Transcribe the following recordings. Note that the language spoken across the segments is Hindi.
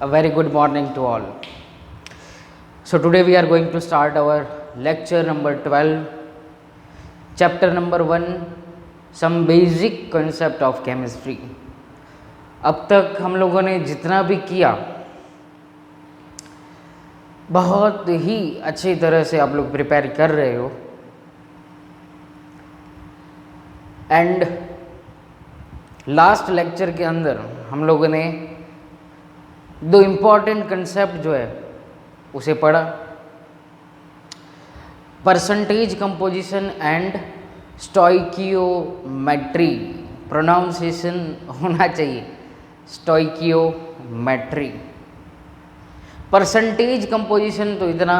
A very good morning to all. So today we are going to start our lecture number 12, chapter number 1, some basic concept of chemistry. अब तक हम लोगों ने जितना भी किया बहुत ही अच्छी तरह से आप लोग प्रिपेयर कर रहे हो एंड लास्ट लेक्चर के अंदर हम लोगों ने दो इम्पॉर्टेंट कंसेप्ट जो है उसे पढ़ा, percentage composition and stoichiometry, pronunciation होना चाहिए स्टोइकियोमेट्री। परसेंटेज कंपोजिशन तो इतना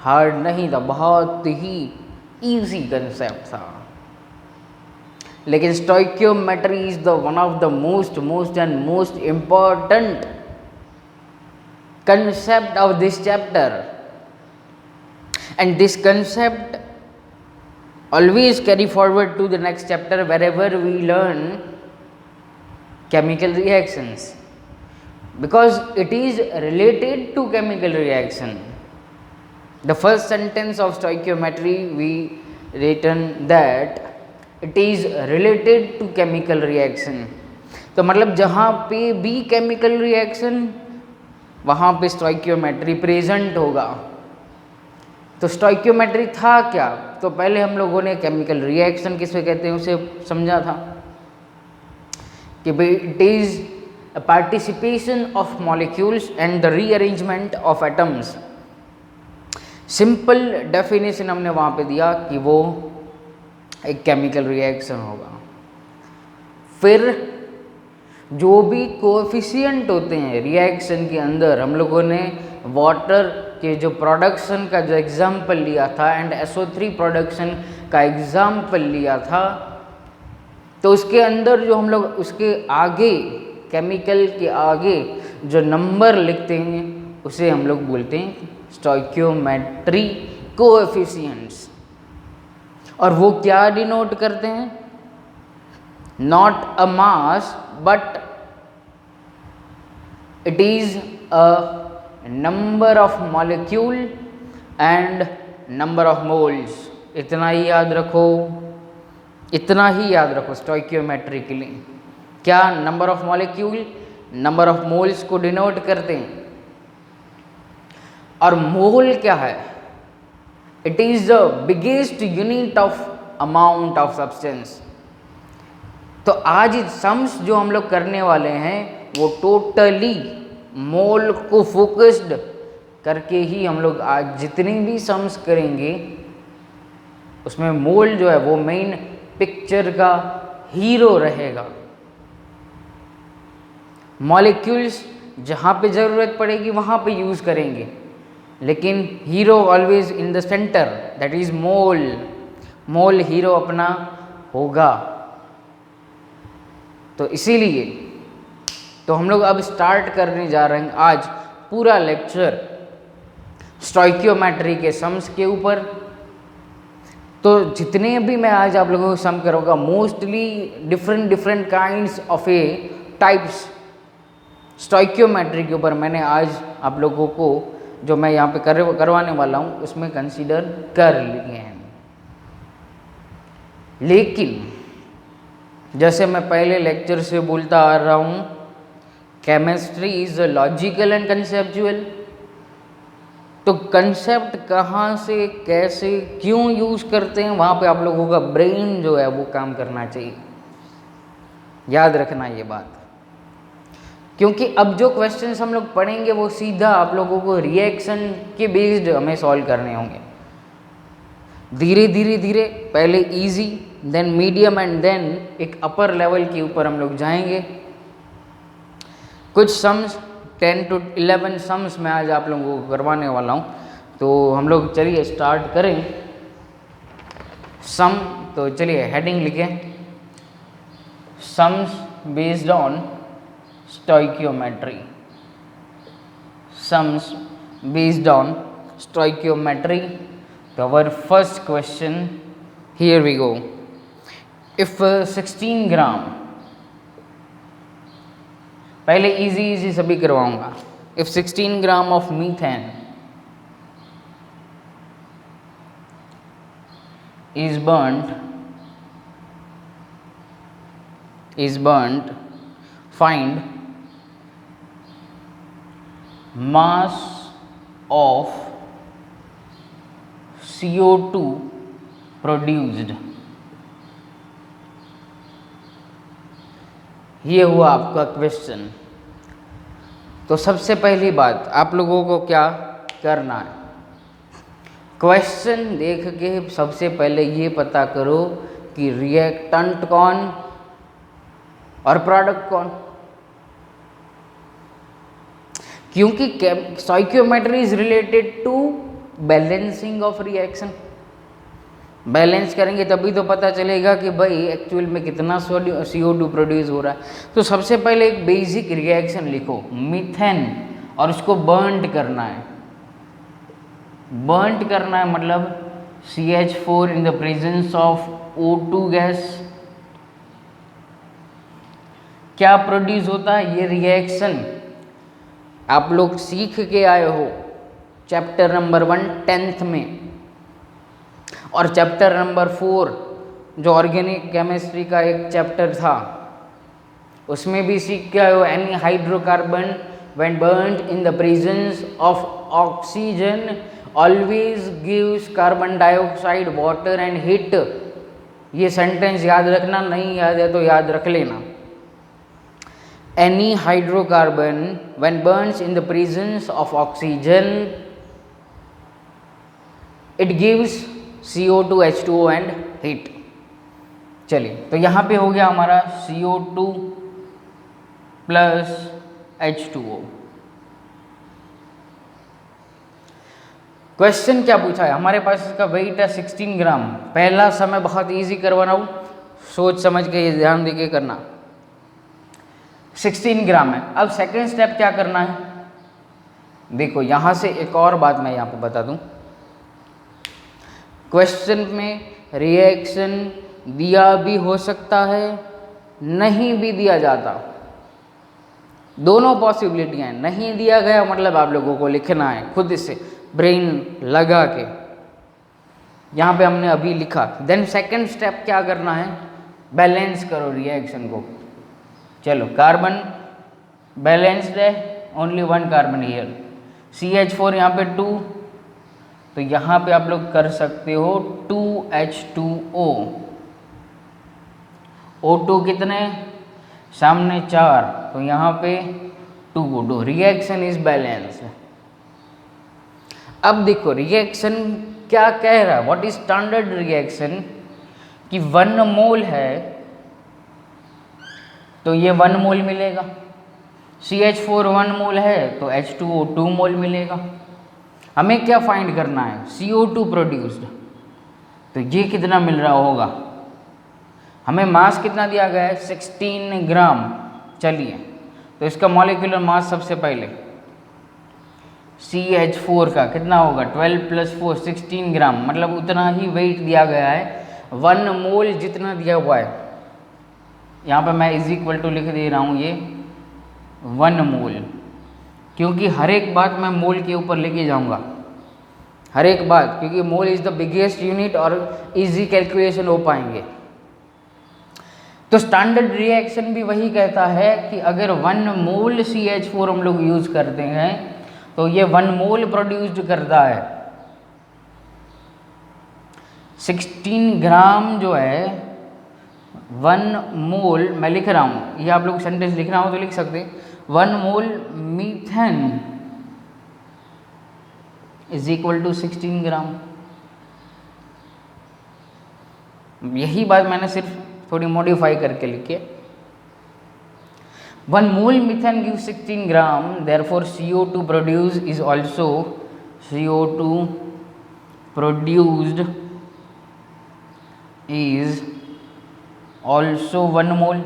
हार्ड नहीं था, बहुत ही इजी कंसेप्ट था, लेकिन stoichiometry is the one of the most important concept of this chapter, and this concept always carry forward to the next chapter wherever we learn chemical reactions, because it is related to chemical reaction. The first sentence of stoichiometry we written that it is related to chemical reaction. तो मतलब जहाँ पे भी chemical reaction वहाँ पे स्टोइकियोमेट्री प्रेजेंट होगा। तो स्टोइकियोमेट्री था क्या? तो पहले हम लोगों ने केमिकल रिएक्शन किसे कहते हैं उसे समझा था कि भाई it is a participation of molecules and the rearrangement of atoms. Simple definition हमने वहाँ पे दिया कि वो एक केमिकल रिएक्शन होगा। फिर जो भी कोएफिशिएंट होते हैं रिएक्शन के अंदर, हम लोगों ने वाटर के जो प्रोडक्शन का जो एग्जाम्पल लिया था एंड SO3 प्रोडक्शन का एग्जाम्पल लिया था, तो उसके अंदर जो हम लोग उसके आगे केमिकल के आगे जो नंबर लिखते हैं उसे हम लोग बोलते हैं स्टोइकियोमेट्री कोएफिशिएंट्स। और वो क्या डिनोट करते हैं? Not a mass but it is a number of molecule and number of moles. इतना ही याद रखो, इतना ही याद रखो स्टोइकियोमेट्री के लिए। क्या? Number of molecule number of moles को डिनोट करते हैं। और मोल क्या है? It is the biggest unit of amount of substance. तो आज सम्स जो हम लोग करने वाले हैं वो टोटली मोल को फोकस्ड करके ही हम लोग आज जितनी भी सम्स करेंगे उसमें मोल जो है वो मेन पिक्चर का हीरो रहेगा। मॉलिक्यूल्स जहाँ पे ज़रूरत पड़ेगी वहाँ पे यूज़ करेंगे, लेकिन hero always in the centre, that is mole. Mole hero अपना होगा। तो इसीलिए तो हम लोग अब स्टार्ट करने जा रहे हैं आज पूरा लेक्चर स्टोइकियोमेट्री के सम्स के ऊपर। तो जितने भी मैं आज आप लोगों को सम करूँगा mostly different kinds of A types stoichiometry के ऊपर मैंने आज आप लोगों को जो मैं यहाँ पे करवाने वाला हूँ उसमें कंसीडर कर लिए हैं। लेकिन जैसे मैं पहले लेक्चर से बोलता आ रहा हूँ, chemistry is logical and conceptual. तो कंसेप्ट कहाँ से कैसे क्यों यूज़ करते हैं वहाँ पे आप लोगों का ब्रेन जो है वो काम करना चाहिए। याद रखना ये बात, क्योंकि अब जो क्वेश्चंस हम लोग पढ़ेंगे वो सीधा आप लोगों को रिएक्शन के बेस्ड हमें सॉल्व करने होंगे। धीरे धीरे पहले easy, then medium and then एक अपर लेवल के ऊपर हम लोग जाएंगे। कुछ सम्स 10 to 11 सम्स मैं आज आप लोगों को करवाने वाला हूँ। तो हम लोग चलिए स्टार्ट करें सम। तो चलिए हेडिंग लिखें, sums based on stoichiometry. Sums based on stoichiometry. So our first question, here we go. If 16 ग्राम, पहले इजी सभी करवाऊंगा, if 16 gram of methane is burnt, find mass of CO2 produced। ये हुआ आपका क्वेश्चन। तो सबसे पहली बात आप लोगों को क्या करना है, क्वेश्चन देख के सबसे पहले ये पता करो कि रिएक्टेंट कौन और प्रोडक्ट कौन। क्योंकि stoichiometry is related to balancing of reaction. Balance करेंगे तभी तो पता चलेगा कि भाई एक्चुअल में कितना CO2 प्रोड्यूस हो रहा है। तो सबसे पहले एक बेसिक रिएक्शन लिखो, मीथेन, और उसको बर्न करना है। बर्न करना है मतलब CH4 in the presence of O2 gas. क्या प्रोड्यूस होता है, ये रिएक्शन आप लोग सीख के आए हो चैप्टर नंबर 1 10th में, और चैप्टर नंबर 4 जो ऑर्गेनिक केमिस्ट्री का एक चैप्टर था उसमें भी सीख के आए हो। Any hydrocarbon when burned in the presence of oxygen always gives carbon dioxide water and heat. ये सेंटेंस याद रखना, नहीं याद है तो याद रख लेना। Any hydrocarbon when Burns in the presence of oxygen it gives CO2 H2O and heat. चलिए, तो यहाँ पे हो गया हमारा CO2 प्लस H2O। क्वेश्चन क्या पूछा है हमारे पास, इसका वेट है 16 ग्राम। पहला समय बहुत इजी करवाना हूँ, सोच समझ के ये ध्यान दे के करना। 16 ग्राम है। अब सेकेंड स्टेप क्या करना है, देखो यहाँ से एक और बात मैं यहाँ पे बता दूँ। क्वेश्चन में रिएक्शन दिया भी हो सकता है, नहीं भी दिया जाता, दोनों पॉसिबिलिटियाँ हैं। नहीं दिया गया मतलब आप लोगों को लिखना है खुद से ब्रेन लगा के। यहाँ पे हमने अभी लिखा। देन सेकंड स्टेप क्या करना है, बैलेंस करो रिएक्शन को। चलो, कार्बन बैलेंस्ड है, ओनली 1 कार्बन हियर। CH4 यहाँ पे 2, तो यहाँ पे आप लोग कर सकते हो 2H2O। O2 कितने, सामने 4, तो यहाँ पे 2O2। Reaction is balance. अब देखो रिएक्शन क्या कह रहा है, व्हाट इज स्टैंडर्ड रिएक्शन, कि 1 मोल है तो ये 1 मोल मिलेगा। CH4 1 मोल है तो H2O 2 मोल मिलेगा। हमें क्या फाइंड करना है, CO2 प्रोड्यूस्ड, तो ये कितना मिल रहा होगा। हमें मास कितना दिया गया है, 16 ग्राम। चलिए, तो इसका मॉलिक्यूलर मास सबसे पहले CH4 का कितना होगा, 12 + 4 16 ग्राम, मतलब उतना ही वेट दिया गया है। 1 मोल जितना दिया हुआ है, यहाँ पे मैं इज इक्वल टू लिख दे रहा हूँ ये 1 मोल, क्योंकि हर एक बात मैं मोल के ऊपर लेके जाऊंगा, हर एक बात, क्योंकि mole is the biggest unit और इजी कैलकुलेशन हो पाएंगे। तो स्टैंडर्ड रिएक्शन भी वही कहता है कि अगर 1 मोल CH4 हम लोग यूज करते हैं तो ये 1 मोल प्रोड्यूस्ड करता है। 16 ग्राम जो है 1 मोल, मैं लिख रहा हूँ, ये आप लोग सेंटेंस लिखना हो तो लिख सकते हैं, 1 मोल मीथेन इज इक्वल टू 16 ग्राम। यही बात मैंने सिर्फ थोड़ी मॉडिफाई करके लिखी है। 1 मोल methane gives 16 gram, therefore CO2 produced is also CO2 produced is also 1 मोल।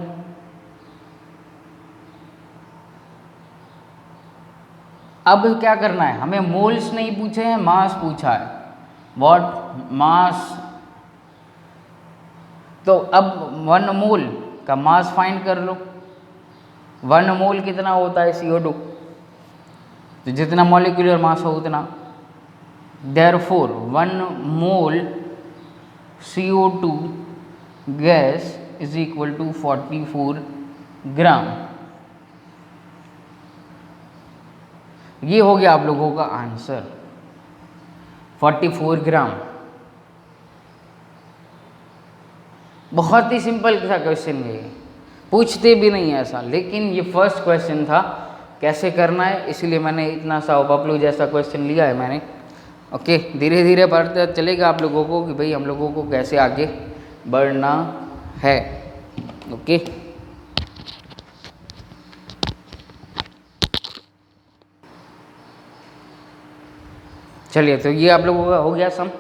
अब क्या करना है, हमें मोल्स नहीं पूछे हैं, मास पूछा है। व्हाट मास, तो अब 1 मोल का मास फाइंड कर लो। 1 मोल कितना होता है CO2, तो जितना मॉलिक्यूलर मास हो उतना, therefore 1 mole CO2 gas is equal to 44 gram. ये हो गया आप लोगों का आंसर, 44 ग्राम। बहुत ही सिंपल सा क्वेश्चन है, पूछते भी नहीं है ऐसा, लेकिन ये फर्स्ट क्वेश्चन था, कैसे करना है इसलिए मैंने इतना सा ओवरफ्लो जैसा क्वेश्चन लिया है मैंने। ओके, धीरे धीरे बढ़ता चलेगा आप लोगों को कि भाई हम लोगों को कैसे आगे बढ़ना है। ओके, चलिए, तो ये आप लोगों का हो गया सम,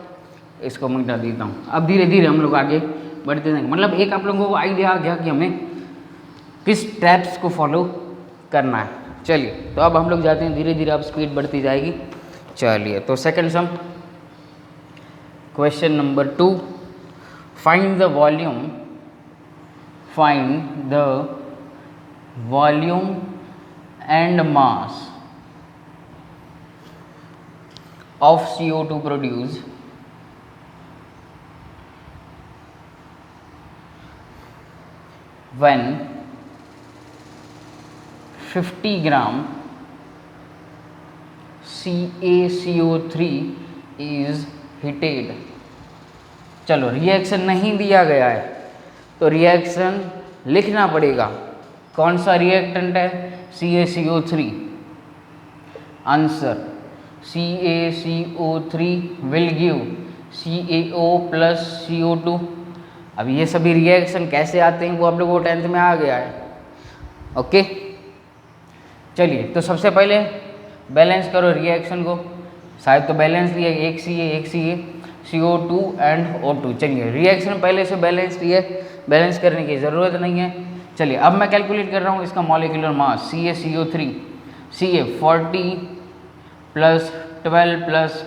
इसको मिटा देता हूँ। अब धीरे धीरे हम लोग आगे बढ़ते जाएंगे, मतलब एक आप लोगों को आइडिया आ गया कि हमें किस स्टेप्स को फॉलो करना है। चलिए, तो अब हम लोग जाते हैं धीरे धीरे, अब स्पीड बढ़ती जाएगी। चलिए, तो second some, question number 2, find the volume and mass of CO2 produced when 50 gram CaCO3 is heated। चलो, रिएक्शन नहीं दिया गया है तो रिएक्शन लिखना पड़ेगा। कौन सा रिएक्टेंट है? CaCO3। Answer CaCO3 will give CaO plus CO2। अब ये सभी रिएक्शन कैसे आते हैं वो आप लोगों को 10th में आ गया है। ओके, चलिए, तो सबसे पहले बैलेंस करो रिएक्शन को, शायद तो बैलेंस दिया, एक Ca CO2 एंड O2। चलिए, रिएक्शन पहले से बैलेंस दिए, बैलेंस करने की ज़रूरत नहीं है। चलिए, अब मैं कैलकुलेट कर रहा हूँ इसका molecular mass. CaCO3 Ca 40 plus 12 plus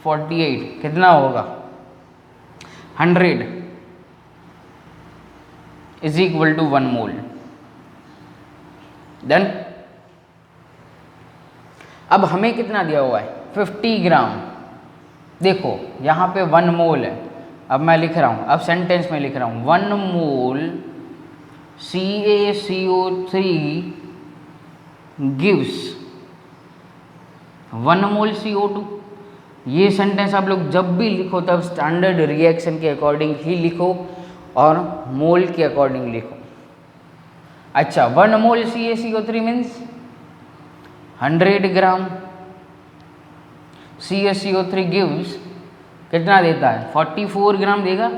48 कितना होगा? 100 is equal to 1 mole. Then अब हमें कितना दिया हुआ है? 50 ग्राम। देखो यहाँ पे 1 मोल है, अब मैं लिख रहा हूँ, अब सेंटेंस में लिख रहा हूँ 1 मोल CaCO3 गिव्स 1 मोल CO2। ये सेंटेंस आप लोग जब भी लिखो तब स्टैंडर्ड रिएक्शन के अकॉर्डिंग ही लिखो और मोल के अकॉर्डिंग लिखो। अच्छा, 1 मोल CaCO3 मीन्स 100 ग्राम CaCO3 गिव्स कितना देता है? 44 ग्राम देगा।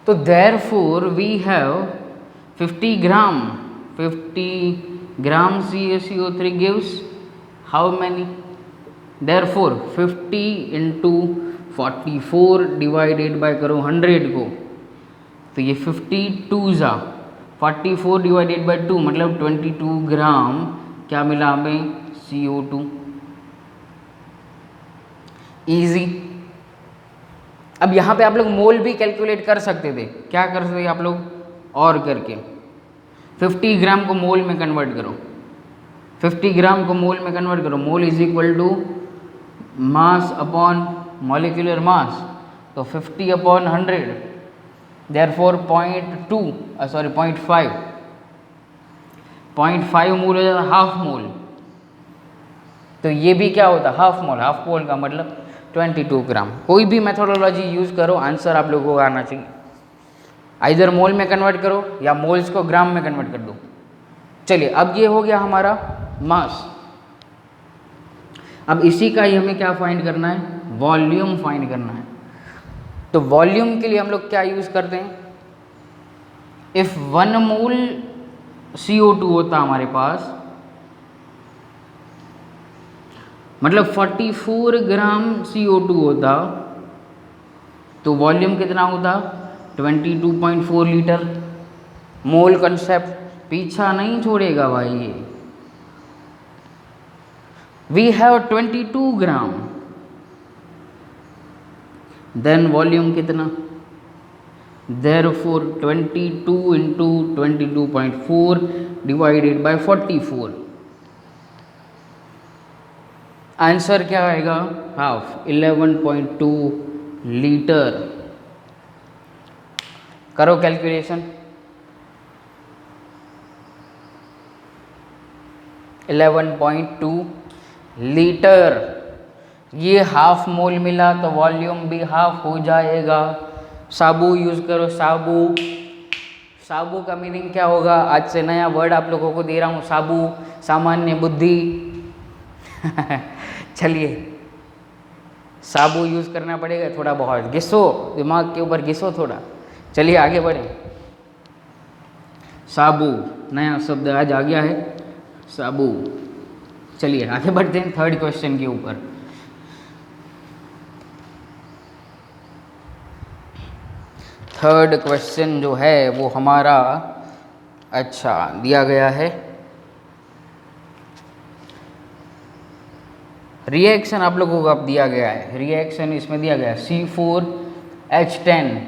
तो therefore we have 50 gram CaCO3 gives how many? Therefore 50 into 44 divided by करो 100 को, तो ये 52 जा 44 डिवाइडेड बाय 2 मतलब 22 ग्राम क्या मिला हमें? CO2। इजी। अब यहाँ पे आप लोग मोल भी कैलकुलेट कर सकते थे, क्या कर सकते आप लोग? और करके 50 ग्राम को मोल में कन्वर्ट करो, 50 ग्राम को मोल में कन्वर्ट करो। Mole is equal to mass upon molecular mass, तो 50 अपॉन 100, देयरफॉर 0.5 मोल हो जाता, हाफ मोल। तो ये भी क्या होता? हाफ मोल का मतलब 22 ग्राम। कोई भी मेथोडोलॉजी यूज़ करो, आंसर आप लोगों को आना चाहिए। आइदर मोल में कन्वर्ट करो या मोल्स को ग्राम में कन्वर्ट कर दो। चलिए, अब ये हो गया हमारा मास। अब इसी का ही हमें क्या फाइंड करना है? वॉल्यूम फाइंड करना है। तो वॉल्यूम के लिए हम लोग क्या यूज़ करते हैं? इफ 1 मोल CO2 होता हमारे पास, मतलब 44 ग्राम CO2 होता, तो वॉल्यूम कितना होता? 22.4 लीटर। मोल कंसेप्ट पीछा नहीं छोड़ेगा भाई ये। We have 22 gram, then volume कितना? Therefore 22 into 22.4 divided by 44, answer क्या आएगा? Half, 11.2 litre. करो कैलकुलेशन। 11.2 लीटर, ये हाफ मोल मिला तो वॉल्यूम भी हाफ हो जाएगा। साबु यूज़ करो, साबु। साबु का मीनिंग क्या होगा? आज से नया वर्ड आप लोगों को दे रहा हूँ, साबु, सामान्य बुद्धि। चलिए, साबु यूज़ करना पड़ेगा थोड़ा बहुत, घिसो दिमाग के ऊपर, घिसो थोड़ा। चलिए आगे बढ़ें। साबु नया शब्द आज आ गया है, साबु। चलिए आगे बढ़ते हैं थर्ड क्वेश्चन के ऊपर। थर्ड क्वेश्चन जो है वो हमारा अच्छा दिया गया है। रिएक्शन आप लोगों को अब दिया गया है, रिएक्शन इसमें दिया गया है C4H10।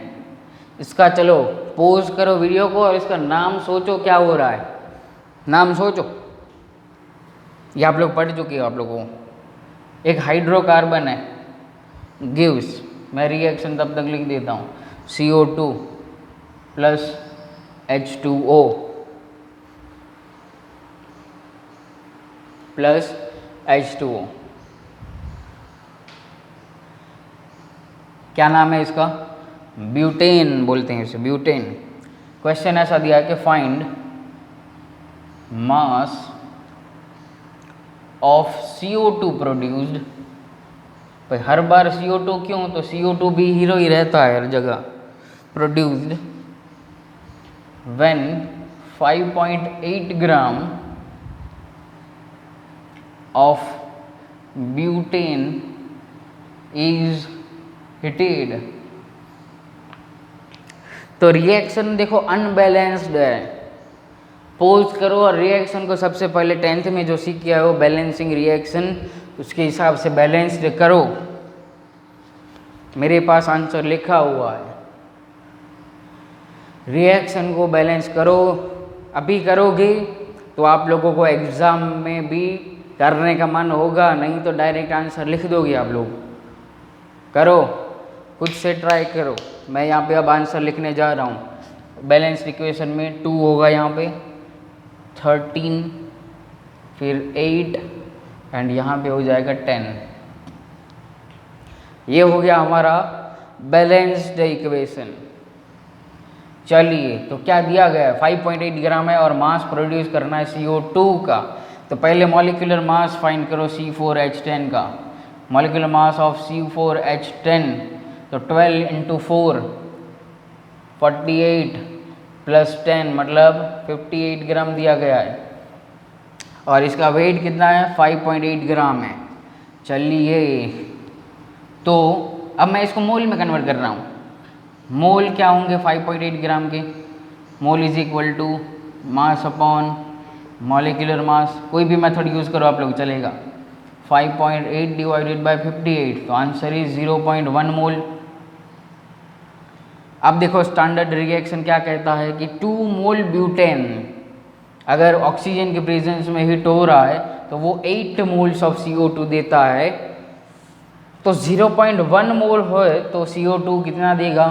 इसका चलो पॉज करो वीडियो को और इसका नाम सोचो क्या हो रहा है, नाम सोचो। ये आप लोग पढ़ चुके हो आप लोगों को। एक हाइड्रोकार्बन है, गिव्स, मैं रिएक्शन तब तक लिख देता हूँ, CO2 plus H2O plus H2O। क्या नाम है इसका? ब्यूटेन बोलते हैं इसे, ब्यूटेन। क्वेश्चन ऐसा दिया है कि find mass of CO2 produced. भाई हर बार CO2 क्यों? तो CO2 भी हीरो ही रहता है हर जगह। Produced when 5.8 gram of butane is heated. तो रिएक्शन देखो अनबैलेंस्ड है। पोज करो और रिएक्शन को सबसे पहले 10th में जो सीख किया है वो बैलेंसिंग रिएक्शन, उसके हिसाब से बैलेंस्ड करो। मेरे पास आंसर लिखा हुआ है, रिएक्शन को बैलेंस करो। अभी करोगे तो आप लोगों को एग्ज़ाम में भी करने का मन होगा, नहीं तो डायरेक्ट आंसर लिख दोगे आप लोग। करो, खुद से ट्राई करो। मैं यहाँ पे अब आंसर लिखने जा रहा हूँ। बैलेंस्ड इक्वेशन में 2 होगा यहाँ पे, 13, फिर 8 एंड यहाँ पे हो जाएगा 10। ये हो गया हमारा बैलेंस्ड इक्वेशन। चलिए, तो क्या दिया गया है? 5.8 ग्राम है और मास प्रोड्यूस करना है CO2 का। तो पहले मॉलिक्यूलर मास फाइंड करो C4H10 का। मॉलिक्यूलर मास ऑफ C4H10, तो 12 इंटू 4 48 प्लस 10 मतलब 58 ग्राम दिया गया है और इसका वेट कितना है? 5.8 ग्राम है। चलिए, तो अब मैं इसको मोल में कन्वर्ट कर रहा हूँ। मोल क्या होंगे 5.8 ग्राम के? Mole is equal to mass upon molecular mass. कोई भी मेथड यूज़ करो आप लोग, चलेगा। 5.8 डिवाइडेड बाय 58, तो आंसर इज 0.1 मोल। अब देखो स्टैंडर्ड रिएक्शन क्या कहता है कि 2 मोल ब्यूटेन अगर ऑक्सीजन के प्रेजेंस में हिट हो रहा है तो वो 8 मोल्स ऑफ CO2 देता है। तो 0.1 मोल हो तो CO2 कितना देगा?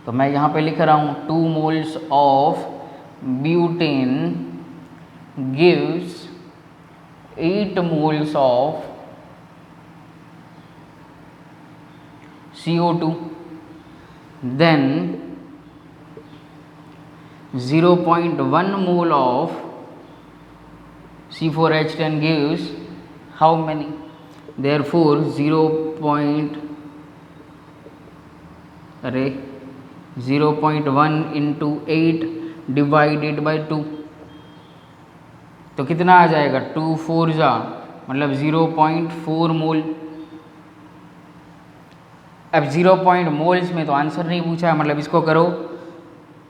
तो मैं यहाँ पे लिख रहा हूँ 2 moles of butane gives 8 moles of CO2, then 0.1 mole of C4H10 gives how many? Therefore 0.1 into 8 divided by 2, तो कितना आ जाएगा? 2 4 जा मतलब 0.4 मोल। अब 0 मोल्स में तो आंसर नहीं पूछा है, मतलब इसको करो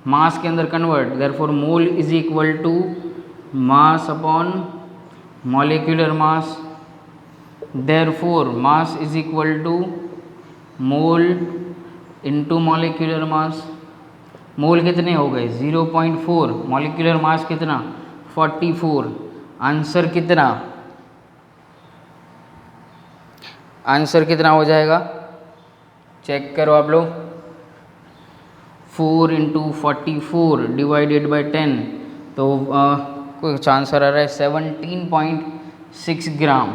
मास के अंदर convert. Therefore mole is equal to mass upon molecular mass. Therefore mass is equal to mole into molecular mass, mole कितने हो गए 0.4, मॉलिक्यूलर मास कितना 44, आंसर कितना, आंसर कितना हो जाएगा चेक करो आप लोग, 4 इंटू 44 डिवाइडेड बाई 10, तो कुछ आंसर आ रहा है 17.6 ग्राम,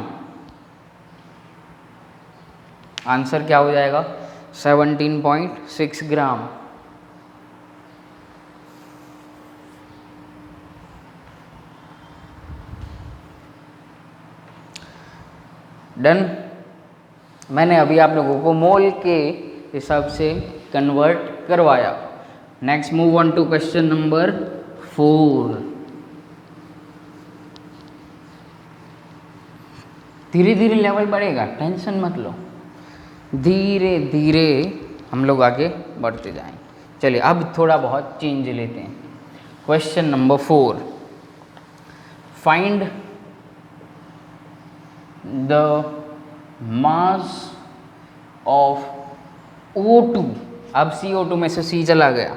आंसर क्या हो जाएगा 17.6 ग्राम। डन। मैंने अभी आप लोगों को मोल के हिसाब से कन्वर्ट करवाया। Next move on to question number 4। धीरे धीरे लेवल बढ़ेगा, टेंशन मत लो, धीरे धीरे हम लोग आगे बढ़ते जाएंगे। चलिए अब थोड़ा बहुत चेंज लेते हैं। Question number 4, find the mass of O2, अब CO2 में से C चला गया,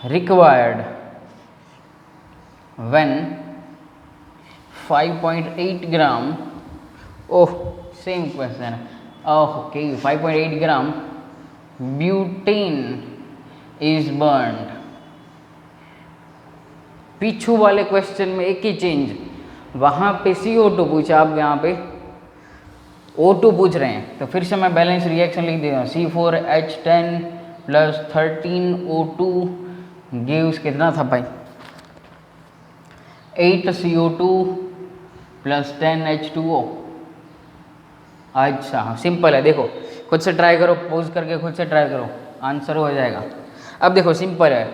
required when 5.8 gram, oh same question, okay 5.8 gram butane is burned. पीछू वाले क्वेश्चन में एक ही चेंज, वहाँ पे CO2 पूछा, अब यहाँ पे O2 पूछ रहे हैं, तो फिर से मैं बैलेंस रिएक्शन लिख देता हूँ, C4H10 प्लस 13O2 गिव्स कितना था भाई 8CO2 प्लस 10H2O। अच्छा सिंपल है, देखो खुद से ट्राई करो, पॉज करके खुद से ट्राई करो, आंसर हो जाएगा। अब देखो सिंपल है,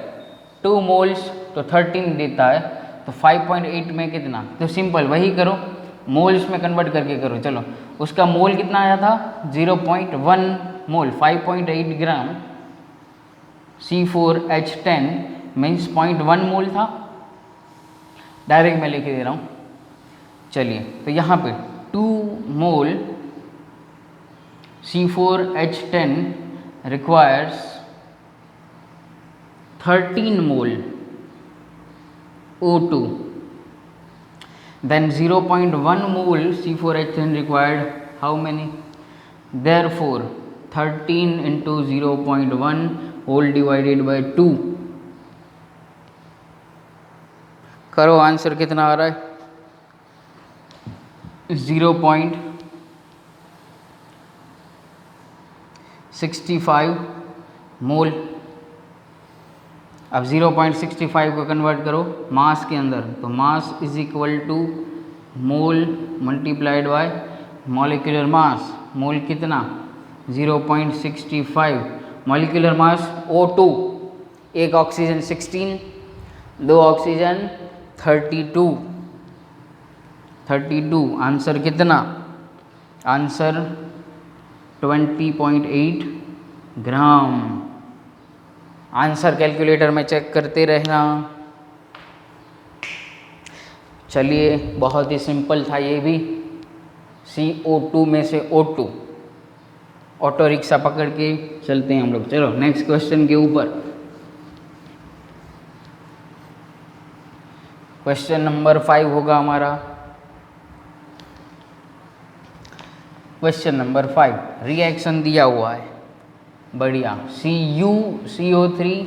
2 मोल्स तो 13 देता है, तो 5.8 में कितना, तो सिंपल वही करो, मोल्स में कन्वर्ट करके करो। चलो उसका मोल कितना आया था 0.1 मोल, 5.8 ग्राम C4H10 मीन्स 0.1 मोल था, डायरेक्ट मैं लिख दे रहा हूँ। चलिए तो यहाँ पे 2 मोल C4H10 requires 13 mole O2, then 0.1 mole C4H10 required how many, therefore 13 into 0.1 whole divided by 2, करो आंसर कितना आ रहा है 0.65 मोल। अब 0.65 को कन्वर्ट करो मास के अंदर, तो mass is equal to mole multiplied by molecular mass, mole कितना 0.65, मॉलिक्यूलर मास O2, एक ऑक्सीजन 16, 2 ऑक्सीजन 32, आंसर कितना, आंसर 20.8 ग्राम। आंसर कैलकुलेटर में चेक करते रहना। चलिए बहुत ही सिंपल था ये भी, CO2 में से O2, ऑटो रिक्शा पकड़ के चलते हैं हम लोग। चलो नेक्स्ट क्वेश्चन के ऊपर, क्वेश्चन नंबर 5 होगा हमारा। क्वेश्चन नंबर 5, रिएक्शन दिया हुआ है बढ़िया, CuCO3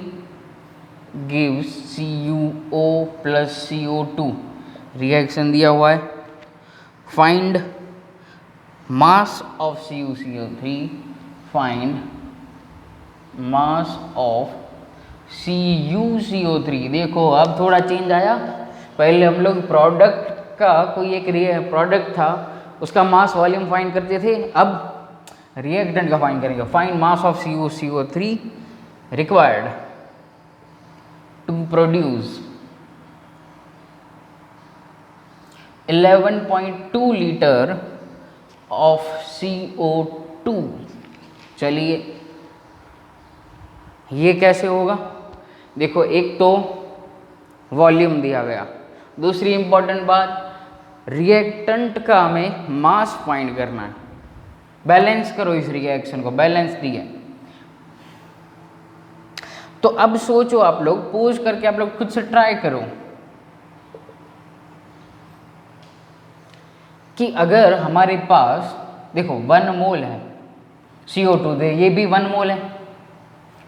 gives CuO plus CO2, reaction दिया हुआ है। Find mass of CuCO3, find mass of CuCO3। देखो अब थोड़ा चेंज आया, पहले हम लोग प्रोडक्ट का कोई एक प्रोडक्ट था उसका मास वॉल्यूम फाइंड करते थे, अब रिएक्टेंट का फाइंड करेंगे। Find mass of CuCO3 required to produce 11.2 litre of CO2। चलिए ये कैसे होगा, देखो एक तो वॉल्यूम दिया गया, दूसरी इंपॉर्टेंट बात रिएक्टेंट का हमें मास फाइंड करना है। बैलेंस करो इस रिएक्शन को, बैलेंस दिए तो अब सोचो आप लोग, पोज करके आप लोग खुद से ट्राई करो कि अगर हमारे पास देखो 1 मोल है CO2, दे ये भी 1 मोल है,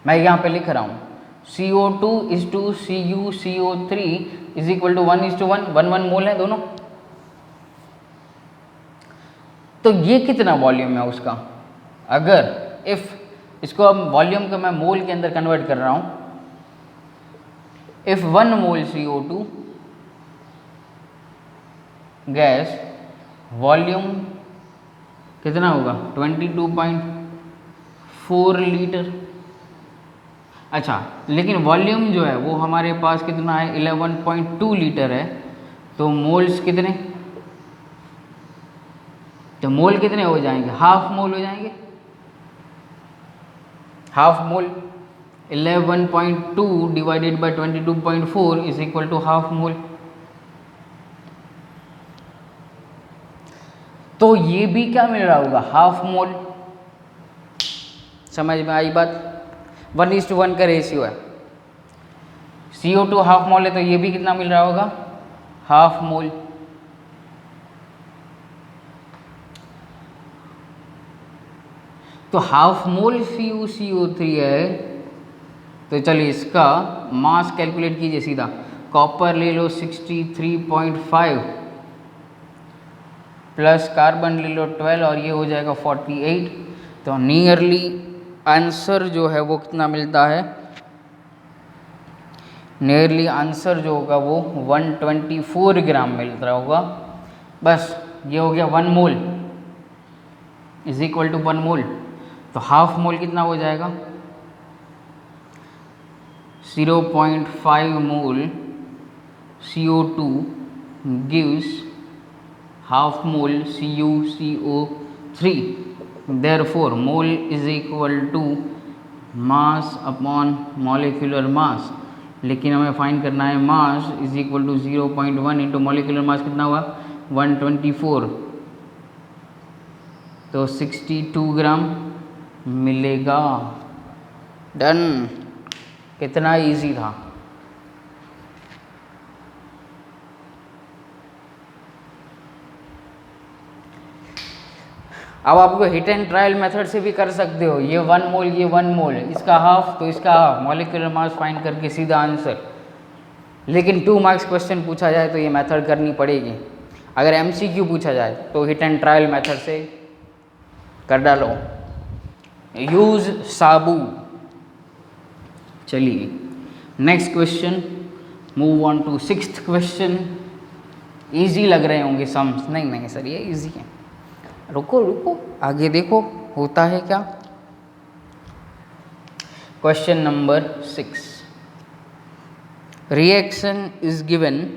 मैं यहाँ पे लिख रहा हूँ CO2 is to CuCO3 is equal to 1:1, 1 mole है दोनों। तो ये कितना वॉल्यूम है उसका, अगर इफ इसको अब वॉल्यूम को मैं मोल के अंदर कन्वर्ट कर रहा हूँ, if 1 mole CO2 gas volume कितना होगा 22.4 लीटर। अच्छा, लेकिन वॉल्यूम जो है वो हमारे पास कितना है 11.2 लीटर है, तो मोल्स कितने, तो मोल कितने हो जाएंगे, हाफ मोल हो जाएंगे। Half mole 11.2 divided by 22.4 is equal to half mole. तो ये भी क्या मिल रहा होगा, हाफ मोल। समझ में आई बात, 1:1 का रेशियो है, CO2 हाफ मोल है, तो ये भी कितना मिल रहा होगा, हाफ मोल। तो हाफ मोल CuCO3 है, तो चलिए इसका मास कैलकुलेट कीजिए सीधा। कॉपर ले लो 63.5 प्लस कार्बन ले लो 12 और ये हो जाएगा 48। तो नियरली आंसर जो है वो कितना मिलता है, नियरली आंसर जो होगा वो 124 ग्राम मिल रहा होगा। बस ये हो गया 1 मोल इज इक्वल टू 1 मोल। तो हाफ मोल कितना हो जाएगा, 0.5 मोल CO2 gives half mole CuCO3, therefore mole is equal to mass upon molecular mass। लेकिन हमें फाइंड करना है mass is equal to 0.1 into molecular mass कितना हुआ 124, तो 62 ग्राम मिलेगा। डन, कितना इजी था। अब आपको हिट एंड ट्रायल मेथड से भी कर सकते हो, ये 1 मोल ये 1 मोल, इसका हाफ तो इसका हाफ, मॉलिक्यूलर मास फाइंड करके सीधा आंसर। लेकिन 2 मार्क्स क्वेश्चन पूछा जाए तो ये मेथड करनी पड़ेगी। अगर MCQ पूछा जाए तो हिट एंड ट्रायल मेथड से कर डालो, यूज साबू। चलिए next question, move on to 6th question. Easy लग रहे होंगे सम्स, नहीं सर ये इजी है, रुको आगे देखो होता है क्या। Question number 6, reaction is given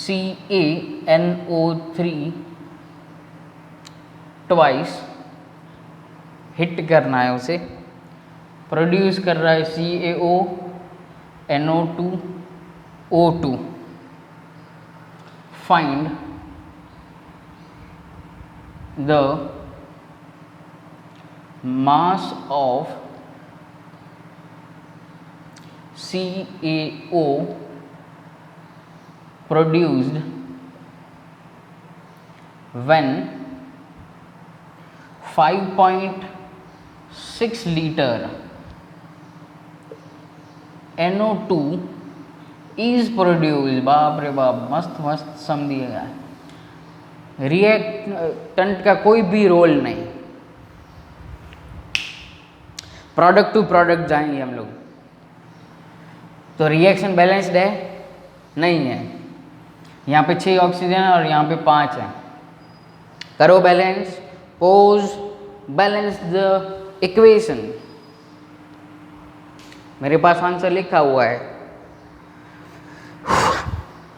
CaNO3 twice, hit करना है उसे, प्रोड्यूस कर रहा है CaONO2O2। Find the mass of CaO produced when 5.6 liter NO2 is produced। बाप रे बाप, मस्त सम दिया गया है। रिएक्टेंट का कोई भी रोल नहीं, प्रोडक्ट टू प्रोडक्ट जाएंगे हम लोग। तो रिएक्शन बैलेंस्ड है, नहीं है, यहाँ पे 6 ऑक्सीजन और यहाँ पे 5 है। करो balance, pose balance the equation. मेरे पास आंसर लिखा हुआ है,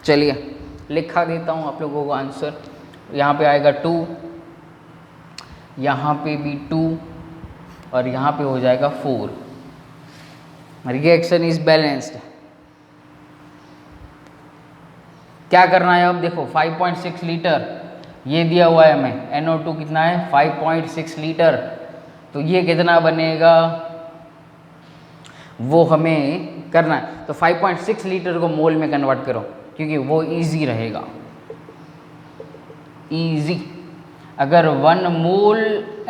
चलिए लिखा देता हूँ आप लोगों को आंसर। यहाँ पे आएगा 2, यहाँ पे भी 2 और यहाँ पे हो जाएगा 4। Reaction is balanced. क्या करना है अब देखो, 5.6 लीटर ये दिया हुआ है हमें, NO2 कितना है 5.6 लीटर, तो ये कितना बनेगा वो हमें करना है। तो 5.6 लीटर को मोल में कन्वर्ट करो क्योंकि वो इजी रहेगा, इजी। अगर 1 मोल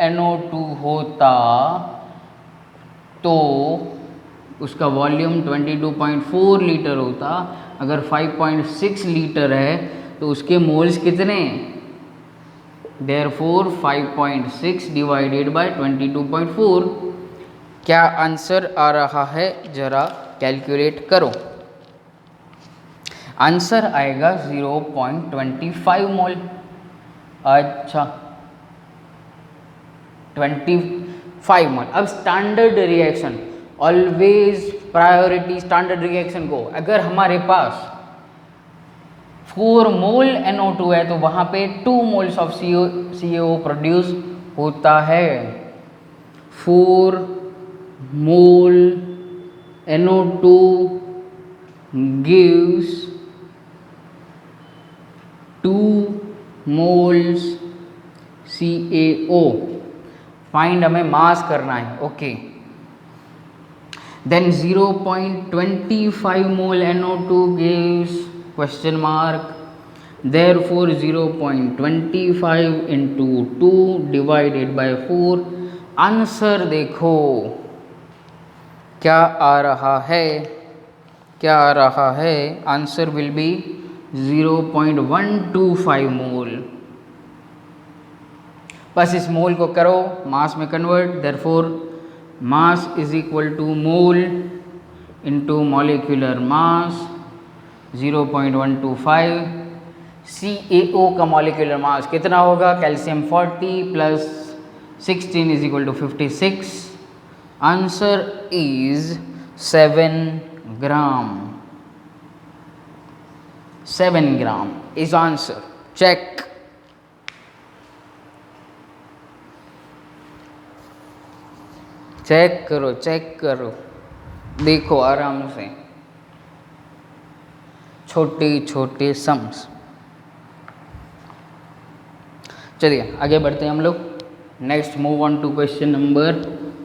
NO2 होता तो उसका वॉल्यूम 22.4 लीटर होता। अगर 5.6 लीटर है तो उसके मोल्स कितने? Therefore 5.6 divided by 22.4। क्या आंसर आ रहा है? जरा कैलकुलेट करो। आंसर आएगा 0.25 मोल। अच्छा 25 मोल। अब standard reaction, always priority standard reaction को। अगर हमारे पास 4 मोल NO2 है तो वहां पे 2 मोल्स ऑफ CaO प्रोड्यूस होता है। 4 mole NO2 gives 2 moles CaO। Find हमें मास करना है, okay. Then 0.25 mole NO2 gives question mark, therefore 0.25 into 2 divided by 4। Answer देखो क्या आ रहा है, क्या आ रहा है? Answer will be 0.125 mole. बस इस मोल को करो मास में convert, therefore mass is equal to mole into molecular mass 0.125। CaO का मॉलिक्यूलर मास कितना होगा? Calcium 40 plus 16 is equal to 56। Answer is 7 gram. 7 gram is answer. Check. Check करो, चेक करो, देखो आराम से, छोटे छोटे सम्स। चलिए आगे बढ़ते हैं हम लोग। Next move on to question number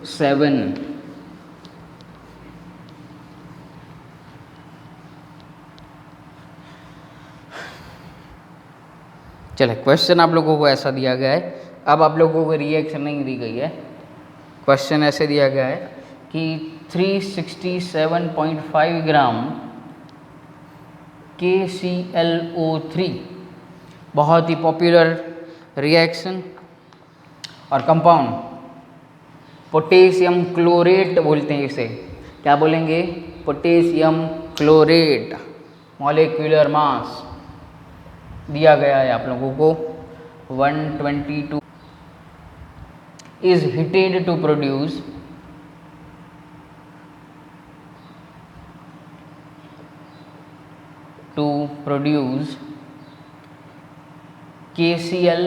7। चले, क्वेश्चन आप लोगों को ऐसा दिया गया है। अब आप लोगों को रिएक्शन नहीं दी गई है, क्वेश्चन ऐसे दिया गया है कि 367.5 ग्राम KClO3 बहुत ही पॉपुलर रिएक्शन और कंपाउंड, पोटेशियम क्लोरेट बोलते हैं इसे। क्या बोलेंगे? Potassium chlorate. मॉलिक्यूलर मास दिया गया है आप लोगों को 122 is heated to produce KCl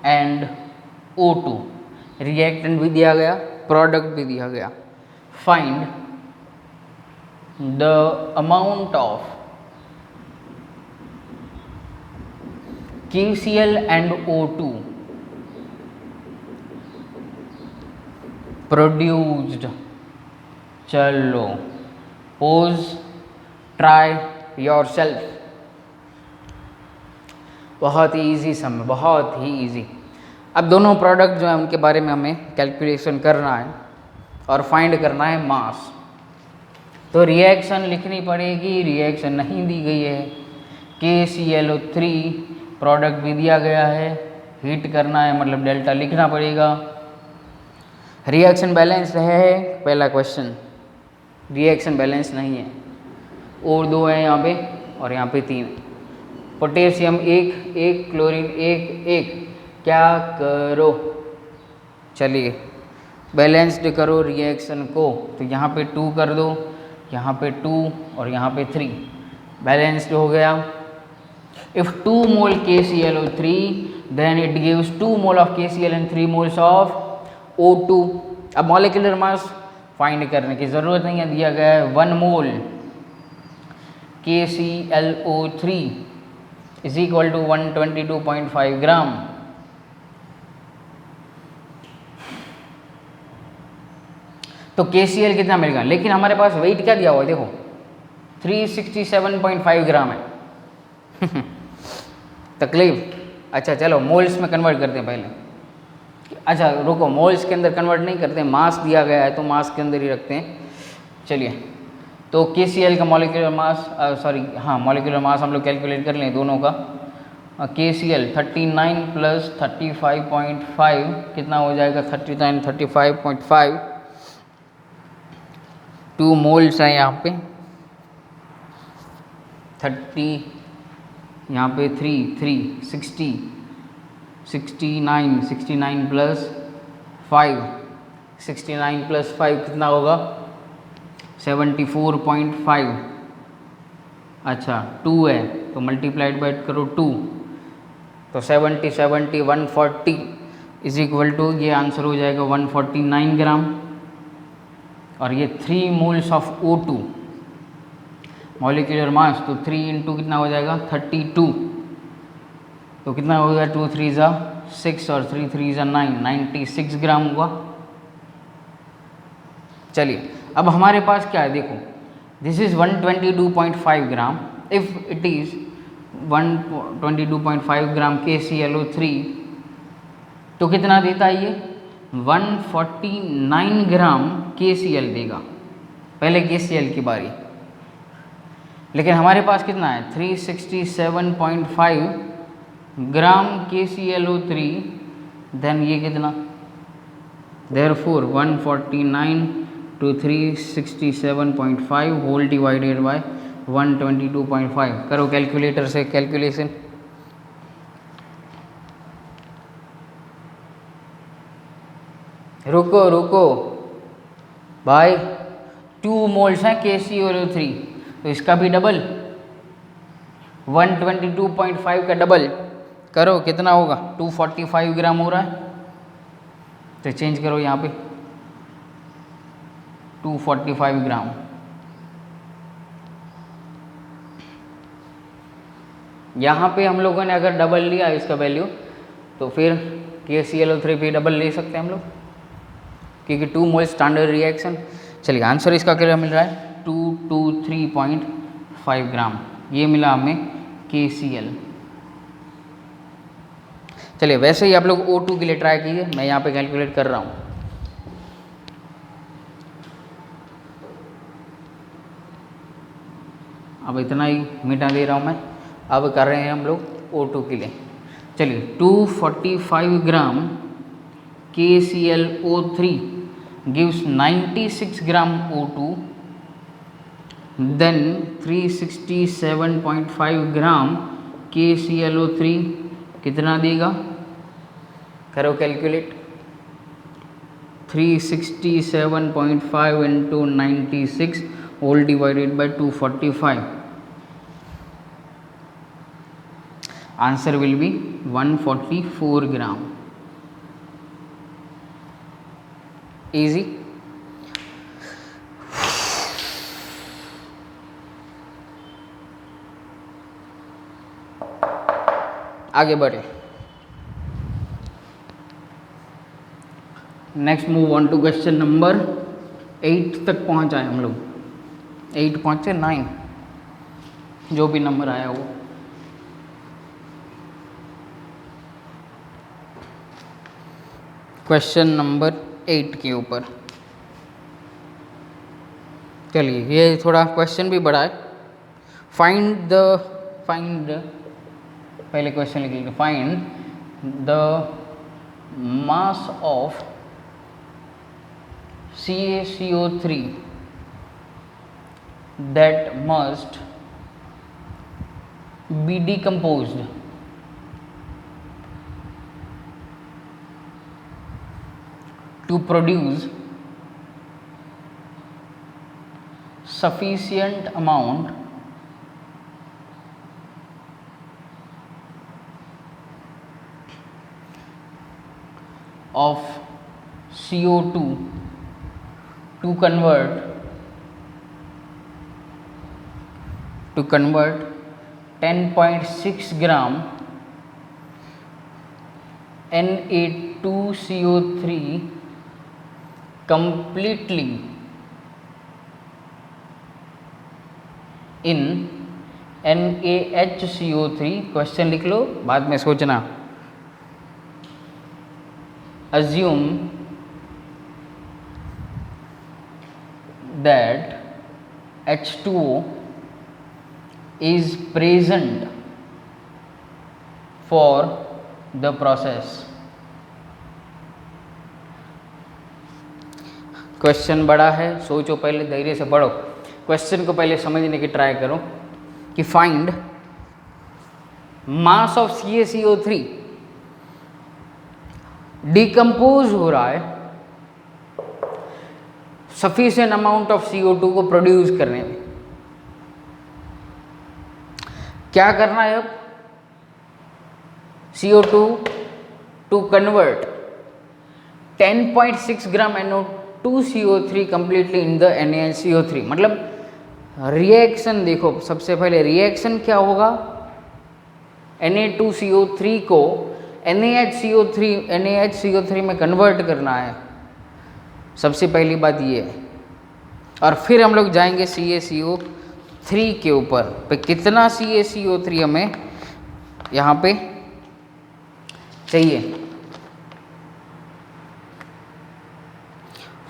and O2। Reactant भी दिया गया, प्रोडक्ट भी दिया गया। Find the amount of KCl and O2 produced. चलो पोज, ट्राई योर सेल्फ। बहुत ही ईजी सम, बहुत ही ईजी। अब दोनों प्रोडक्ट जो है उनके बारे में हमें कैलकुलेशन करना है और फाइंड करना है मास। तो रिएक्शन लिखनी पड़ेगी, रिएक्शन नहीं दी गई है। KClO3 प्रोडक्ट भी दिया गया है, हीट करना है मतलब डेल्टा लिखना पड़ेगा। रिएक्शन बैलेंस है पहला क्वेश्चन, रिएक्शन बैलेंस नहीं है। और 2 है यहाँ पे और यहाँ पे 3। Potassium 1, chlorine 1। क्या करो? चलिए बैलेंस्ड करो रिएक्शन को। तो यहाँ पे 2 कर दो, यहाँ पे 2 और यहाँ पे 3। बैलेंस्ड हो गया। If 2 mole KClO3 then it gives 2 mole of KCl and 3 moles of O2। अब मॉलिक्यूलर मास फाइंड करने की ज़रूरत नहीं है, दिया गया है 1 मोल KClO3 इज इक्वल टू 122.5 ग्राम। तो KCl कितना मिलेगा, लेकिन हमारे पास वेट क्या दिया हुआ है, देखो 367.5 ग्राम है तकलीफ। अच्छा चलो मोल्स में कन्वर्ट करते हैं पहले। अच्छा रुको, मोल्स के अंदर कन्वर्ट नहीं करते, मास दिया गया है तो मास के अंदर ही रखते हैं। चलिए, तो KCl का मॉलिक्यूलर मास, मॉलिक्यूलर मास हम लोग कैलकुलेट कर लें दोनों का। KCl 39 प्लस 35.5 कितना हो जाएगा, 39 35.5, 2 मोल्स हैं यहाँ पे, 30 यहाँ पे 60 69 प्लस 5, 69 प्लस 5 कितना होगा, 74.5। अच्छा 2 है तो मल्टीप्लाइड बाय करो 2, तो 70 140 इज इक्वल टू, ये आंसर हो जाएगा 149 ग्राम। और ये 3 moles of O2 molecular mass, तो 3 इंटू कितना हो जाएगा 32, तो कितना हो गया 2 3 ज़ा 6 और 3 3 ज़ा 9, 96 ग्राम हुआ। चलिए अब हमारे पास क्या है, देखो this is 122.5 gram, if it is 122.5 gram KClO3, तो कितना देता है ये 149 ग्राम KCl देगा। पहले KCl की बारी, लेकिन हमारे पास कितना है 367.5 ग्राम KClO3, देन ये कितना, therefore 149 to 367.5 whole divided by 122.5। करो कैलकुलेटर से कैलकुलेशन। रुको भाई, 2 मोल्स हैं KClO3, तो इसका भी डबल, 122.5 का डबल करो कितना होगा, 245 ग्राम हो रहा है। तो चेंज करो यहाँ पे 245 ग्राम। यहाँ पे हम लोगों ने अगर डबल लिया इसका वैल्यू, तो फिर KClO3 भी डबल ले सकते हैं हम लोग, क्योंकि 2 मोल स्टैंडर्ड रिएक्शन। चलिए आंसर इसका क्या मिल रहा है, 223.5 ग्राम, ये मिला हमें KCl। चलिए वैसे ही आप लोग O2 के लिए ट्राई कीजिए, मैं यहाँ पे कैलकुलेट कर रहा हूँ। अब इतना ही मीठा ले रहा हूँ मैं। अब कर रहे हैं हम लोग O2 के लिए। चलिए 245 ग्राम KClO3 gives 96 ग्राम O2, then 367.5 ग्राम KClO3 कितना देगा, करो calculate, 367.5 into 96 whole divided by 245, answer will be 144 gram. Easy. आगे बढ़े, next move on to question number 8 तक पहुंच आए हम लोग, 8 पहुंचे 9, जो भी नंबर आया वो। क्वेश्चन नंबर 8 के ऊपर। चलिए ये थोड़ा क्वेश्चन भी बड़ा है। फाइंड पहले क्वेश्चन लिख लीजिए, find the mass of CaCO3 that must be decomposed to produce sufficient amount of CO2 to convert 10.6 gram Na2CO3 completely in NaHCO3, question लिख लो बाद में सोचना, assume that H2O is present for the process. Question बड़ा है, सोचो पहले, धैर्य से पढ़ो, क्वेश्चन को पहले समझने की ट्राई करो कि find mass of CaCO3 decompose हो रहा है सफिशिएंट अमाउंट ऑफ CO2 को प्रोड्यूस करने में। क्या करना है अब? CO2 to convert 10.6 gram NO2CO3 completely in the NaHCO3। मतलब रिएक्शन देखो, सबसे पहले रिएक्शन क्या होगा, Na2CO3 को NaHCO3 में कन्वर्ट करना है, सबसे पहली बात ये है। और फिर हम लोग जाएंगे CaCO3 के ऊपर पे, कितना CaCO3 हमें यहाँ पे चाहिए।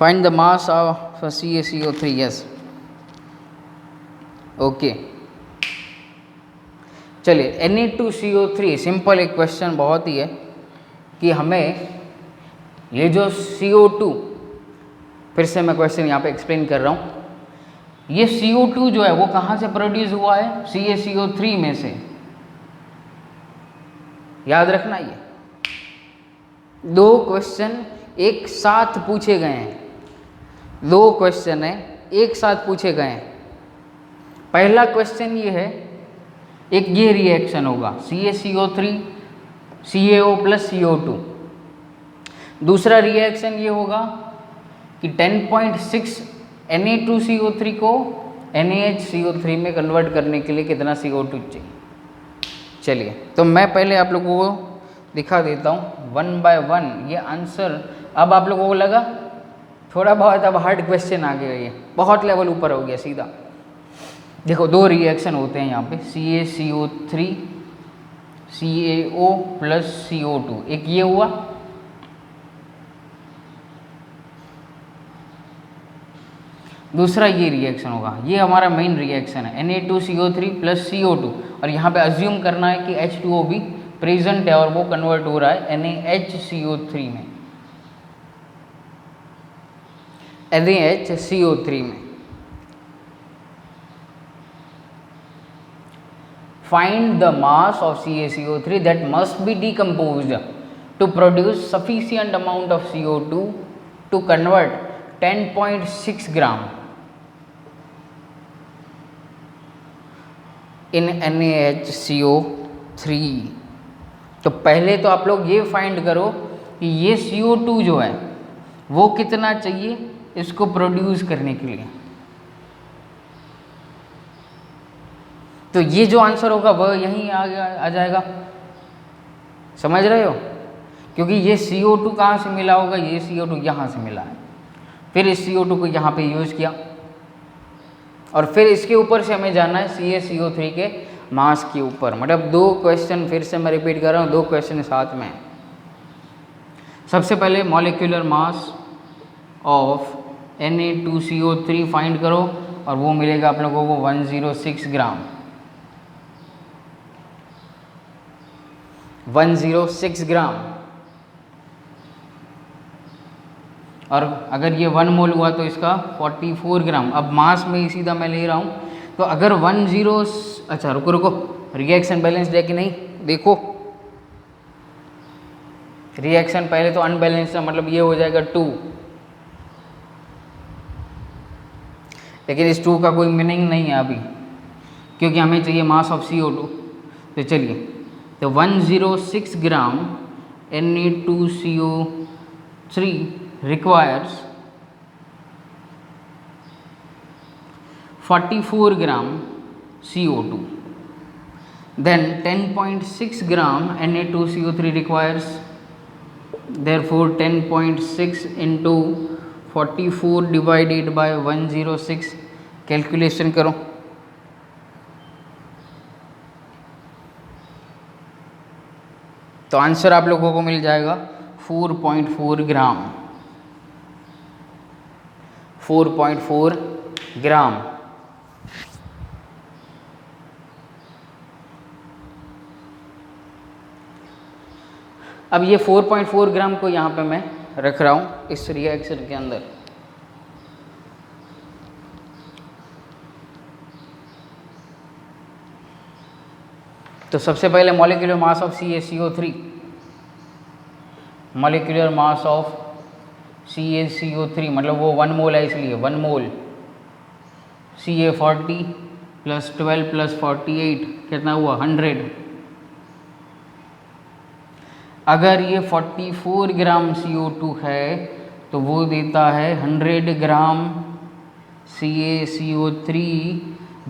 Find the mass of CaCO3, yes, okay. चलिए Na2CO3, सिंपल एक क्वेश्चन बहुत ही है कि हमें ये जो CO2, फिर से मैं क्वेश्चन यहाँ पे एक्सप्लेन कर रहा हूँ, ये CO2 जो है वो कहाँ से प्रोड्यूस हुआ है? CaCO3 में से। याद रखना, ये दो क्वेश्चन एक साथ पूछे गए हैं, दो क्वेश्चन है एक साथ पूछे गए हैं। पहला क्वेश्चन ये है, एक ये रिएक्शन होगा CaCO3 CaO प्लस CO2। दूसरा रिएक्शन ये होगा कि 10.6 Na2CO3 को NaHCO3 में कन्वर्ट करने के लिए कितना CO2 चाहिए। चलिए तो मैं पहले आप लोगों को दिखा देता हूँ 1 बाय 1 ये आंसर। अब आप लोगों को लगा थोड़ा बहुत अब हार्ड क्वेश्चन आ गया, ये बहुत लेवल ऊपर हो गया सीधा। देखो दो रिएक्शन होते हैं यहाँ पे, CaCO3 CaO प्लस CO2, एक ये हुआ, दूसरा ये रिएक्शन होगा। ये हमारा मेन रिएक्शन है Na2CO3 प्लस CO2, और यहाँ पे अज्यूम करना है कि H2O भी प्रेजेंट है और वो कन्वर्ट हो रहा है NaHCO3 में, NaHCO3 में। Find the mass of CaCO3 that must be decomposed to produce sufficient amount of CO2 to convert 10.6 gram in NaHCO3। तो पहले तो आप लोग ये फाइंड करो कि ये CO2 जो है वो कितना चाहिए इसको प्रोड्यूस करने के लिए। तो ये जो आंसर होगा वह यहीं आ जाएगा, समझ रहे हो? क्योंकि ये CO2 कहाँ से मिला होगा, ये CO2 यहाँ से मिला है, फिर इस CO2 को यहाँ पे यूज़ किया, और फिर इसके ऊपर से हमें जानना है CaCO3 के मास के ऊपर। मतलब दो क्वेश्चन, फिर से मैं रिपीट कर रहा हूँ, दो क्वेश्चन साथ में। सबसे पहले molecular mass of Na2CO3 find करो, और वो मिलेगा आप लोगों को 106 ग्राम, 106 ग्राम। और अगर ये 1 मोल हुआ तो इसका 44 ग्राम। अब मास में ही सीधा मैं ले रहा हूँ, तो अगर 10, अच्छा रुको, रिएक्शन बैलेंस्ड है कि नहीं देखो। रिएक्शन पहले तो अनबैलेंस्ड है, मतलब ये हो जाएगा 2, लेकिन इस 2 का कोई मीनिंग नहीं है अभी, क्योंकि हमें चाहिए मास ऑफ CO2। तो चलिए, तो 106 ग्राम Na2CO3 requires 44 gram CO2. Then 10.6 gram Na2CO3 requires, therefore 10.6 into 44 divided bye 106, calculation करो। तो आंसर आप लोगों को मिल जाएगा 4.4 ग्राम, 4.4 ग्राम। अब ये 4.4 ग्राम को यहाँ पे मैं रख रहा हूँ इस रिएक्शन के अंदर। तो सबसे पहले molecular mass of CaCO3, molecular mass of CaCO3 मतलब वो 1 मोल है, इसलिए 1 मोल Ca40 प्लस 12 प्लस 48 कितना हुआ 100। अगर ये 44 ग्राम CO2 है तो वो देता है 100 ग्राम CaCO3,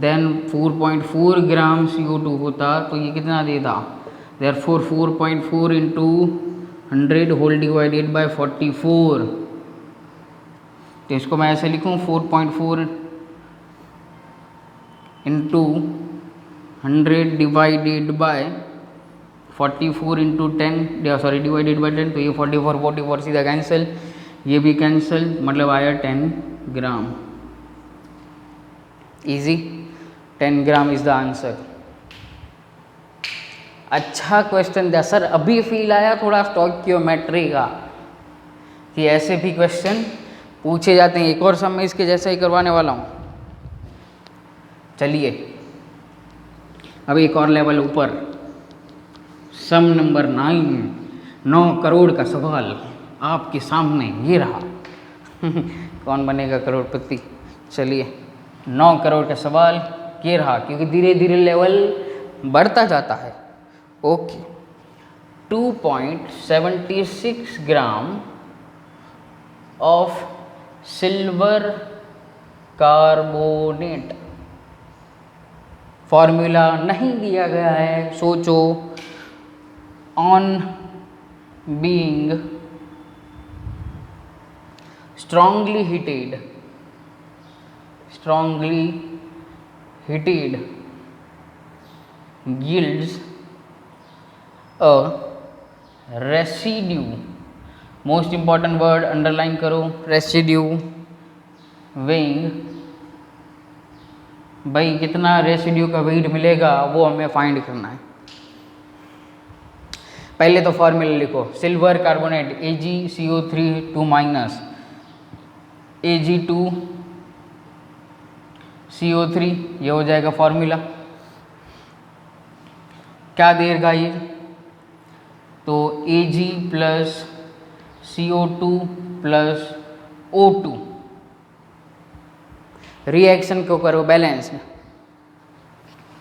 देन 4.4 ग्राम CO2 होता तो ये कितना देता, therefore 4.4 into 100 whole divided by 44। तो इसको मैं ऐसे लिखूँ 4.4 into 100 divided by 44 into 10 sorry divided by 10, तो ये 44 सीधा कैंसिल, ये भी कैंसिल, मतलब आया 10 gram. Easy, 10 gram is the answer. अच्छा क्वेश्चन दिया सर, अभी फील आया थोड़ा स्टोइकियोमेट्री का कि ऐसे भी क्वेश्चन पूछे जाते हैं। एक और सम में इसके जैसा ही करवाने वाला हूँ। चलिए अब एक और लेवल ऊपर, सम नंबर 9 करोड़ का सवाल आपके सामने ये रहा। कौन बनेगा करोड़पति। चलिए 9 करोड़ का सवाल ये रहा, क्योंकि धीरे धीरे लेवल बढ़ता जाता है। Okay, 2.76 gram of silver carbonate, formula नहीं दिया गया है, सोचो। On being strongly heated yields a residue, most important word underline करो, residue weighing, भाई कितना रेसिड्यू का वेट मिलेगा वो हमें फाइंड करना है। पहले तो फॉर्मूला लिखो, silver carbonate AgCO3 2 minus Ag2CO3, ये हो जाएगा फॉर्मूला। क्या देगा ये, तो Ag plus CO2 plus O2, reaction को करो बैलेंस,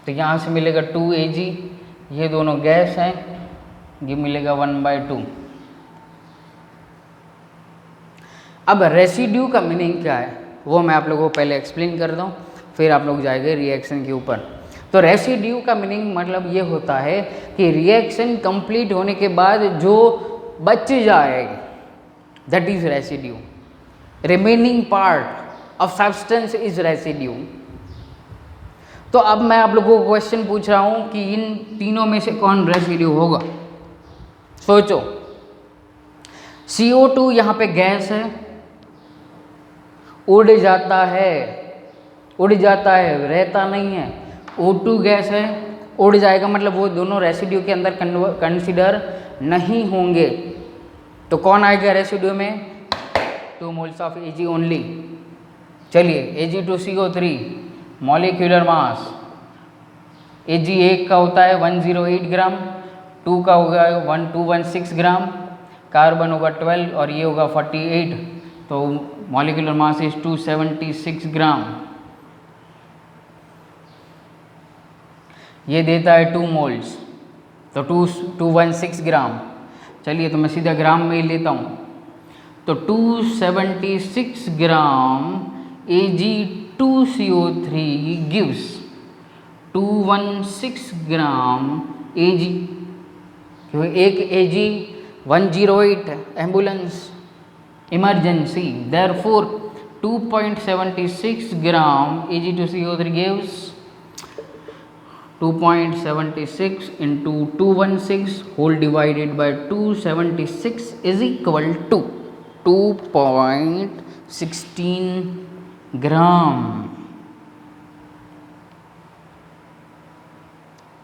तो यहाँ से मिलेगा 2Ag, ये दोनों गैस हैं, ये मिलेगा 1/2। अब रेसिड्यू का मीनिंग क्या है वो मैं आप लोगों को पहले एक्सप्लेन कर दूँ, फिर आप लोग जाएंगे रिएक्शन के ऊपर। तो रेसिड्यू का मीनिंग मतलब ये होता है कि रिएक्शन कंप्लीट होने के बाद जो बच जाए, that is residue. Remaining part of substance is residue. तो अब मैं आप लोगों को क्वेश्चन पूछ रहा हूँ कि इन तीनों में से कौन रेसिड्यू होगा। सोचो, CO2 यहाँ पे गैस है, उड़ जाता है, रहता नहीं है। O2 गैस है, उड़ जाएगा, मतलब वो दोनों रेसिड्यू के अंदर कंसीडर नहीं होंगे। तो कौन आएगा रेसिड्यू में, 2 मोल्स ऑफ Ag ओनली। चलिए Ag2CO3 मॉलिक्यूलर मास, Ag एक का होता है 108 ग्राम, 2 का होगा 1216 ग्राम, कार्बन होगा 12 और ये होगा 48, तो मॉलिक्यूलर मास इज 276 ग्राम। ये देता है 2 मोल्स, तो 216 ग्राम। चलिए तो मैं सीधा ग्राम में ही लेता हूँ, तो 276 ग्राम Ag2CO3 gives 216 ग्राम Ag, क्योंकि एक Ag 108 ambulance emergency. Therefore 2.76 gram Ag2CO3 gives 2.76 into 216 whole divided by 276 is equal to 2.16 ग्राम।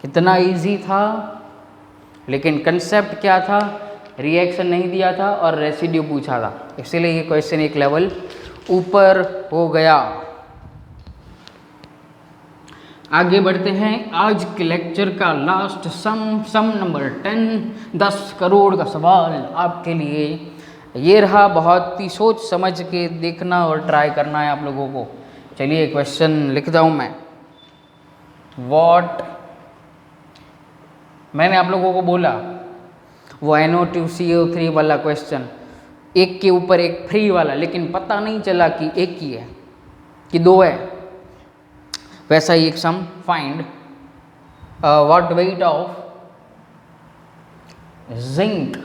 कितना इजी था, लेकिन कंसेप्ट क्या था, रिएक्शन नहीं दिया था और रेसिड्यू पूछा था, इसलिए ये क्वेश्चन एक लेवल ऊपर हो गया। आगे बढ़ते हैं। आज के लेक्चर का लास्ट सम नंबर 10, 10 करोड़ का सवाल आपके लिए ये रहा। बहुत ही सोच समझ के देखना और ट्राई करना है आप लोगों को। चलिए क्वेश्चन लिखता हूँ मैं। व्हाट, मैंने आप लोगों को बोला वो NO2CO3 वाला क्वेश्चन, एक के ऊपर एक फ्री वाला, लेकिन पता नहीं चला कि एक ही है कि दो है। वैसा ही एक sum, find what weight of zinc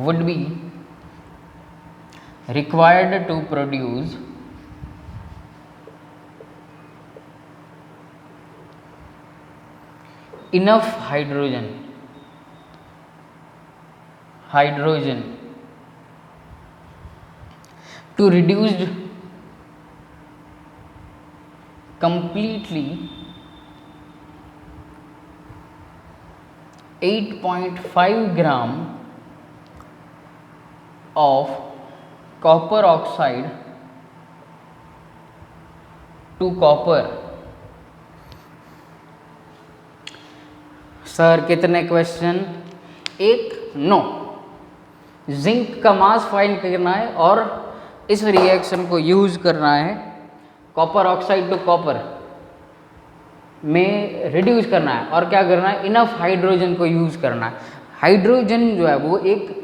would be required to produce enough hydrogen to reduce completely 8.5 gram of copper oxide to copper। Sir कितने क्वेश्चन? एक, नो। जिंक का मास फाइंड करना है और इस रिएक्शन को यूज करना है कॉपर ऑक्साइड टू कॉपर में रिड्यूस करना है, और क्या करना है, इनफ हाइड्रोजन को यूज करना है। हाइड्रोजन जो है वो एक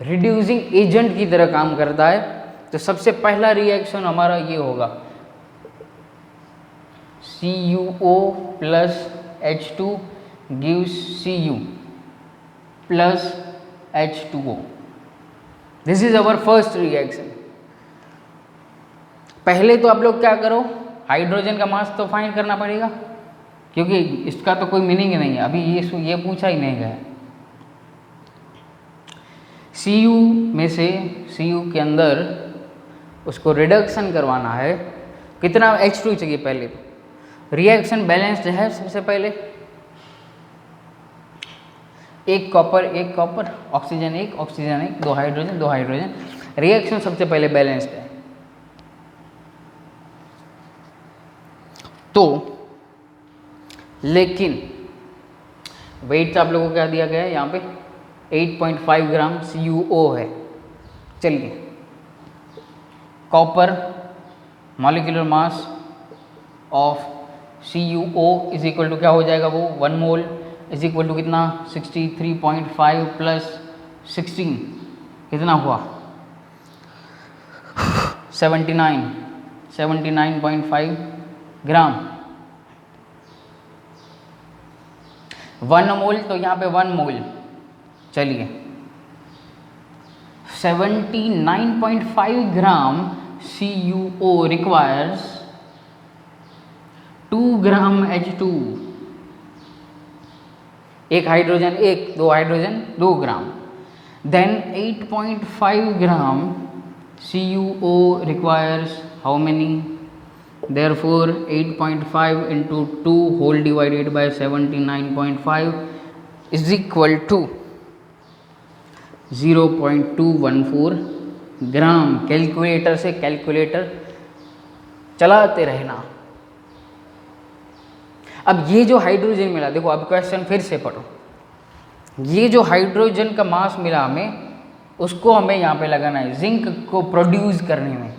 रिड्यूसिंग एजेंट की तरह काम करता है। तो सबसे पहला रिएक्शन हमारा ये होगा, CuO plus H2 gives Cu plus H2O। This is our first reaction. पहले तो आप लोग क्या करो, हाइड्रोजन का मास तो फाइंड करना पड़ेगा, क्योंकि इसका तो कोई मीनिंग ही नहीं है, अभी ये पूछा ही नहीं गया। Cu में से Cu के अंदर उसको रिडक्शन करवाना है। कितना H2 चाहिए? पहले रिएक्शन बैलेंस्ड है। सबसे पहले एक कॉपर, ऑक्सीजन एक, दो हाइड्रोजन। रिएक्शन सबसे पहले बैलेंस्ड है। तो लेकिन वेट आप लोगों को क्या दिया गया है यहाँ पे, 8.5 ग्राम CuO है। चलिए, copper molecular mass of CuO is equal to क्या हो जाएगा, वो 1 मोल इज इक्वल टू कितना, 63.5 प्लस 16 कितना हुआ, 79.5 ग्राम। 1 मोल तो यहाँ पे 1 मोल। चलिए, 79.5 ग्राम CuO रिक्वायर्स 2 ग्राम H2। एक हाइड्रोजन एक, दो hydrogen 2 gram. Then 8.5 gram CuO requires how many? Therefore 8.5 into 2 whole divided by 79.5 is equal to 0.214 gram. Calculator से कैलकुलेटर चलाते रहना। अब ये जो हाइड्रोजन मिला, देखो अब क्वेश्चन फिर से पढ़ो। ये जो हाइड्रोजन का मास मिला हमें, उसको हमें यहाँ पे लगाना है जिंक को प्रोड्यूस करने में।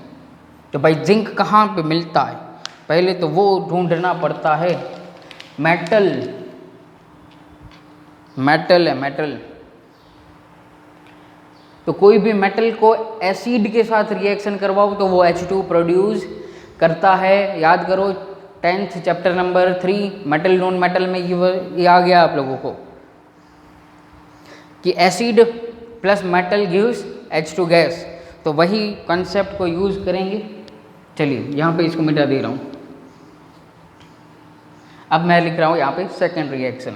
तो भाई जिंक कहाँ पे मिलता है, पहले तो वो ढूंढना पड़ता है। मेटल है मेटल। तो कोई भी मेटल को एसिड के साथ रिएक्शन करवाओ तो वो H2 प्रोड्यूस करता है। याद करो 10th chapter number 3 metal non metal में ये आ गया आप लोगों को कि acid plus metal gives H2 gas, तो वही कंसेप्ट को यूज़ करेंगे। चलिए यहाँ पे इसको मिटा दे रहा हूँ। अब मैं लिख रहा हूँ यहाँ पे सेकेंड रिएक्शन,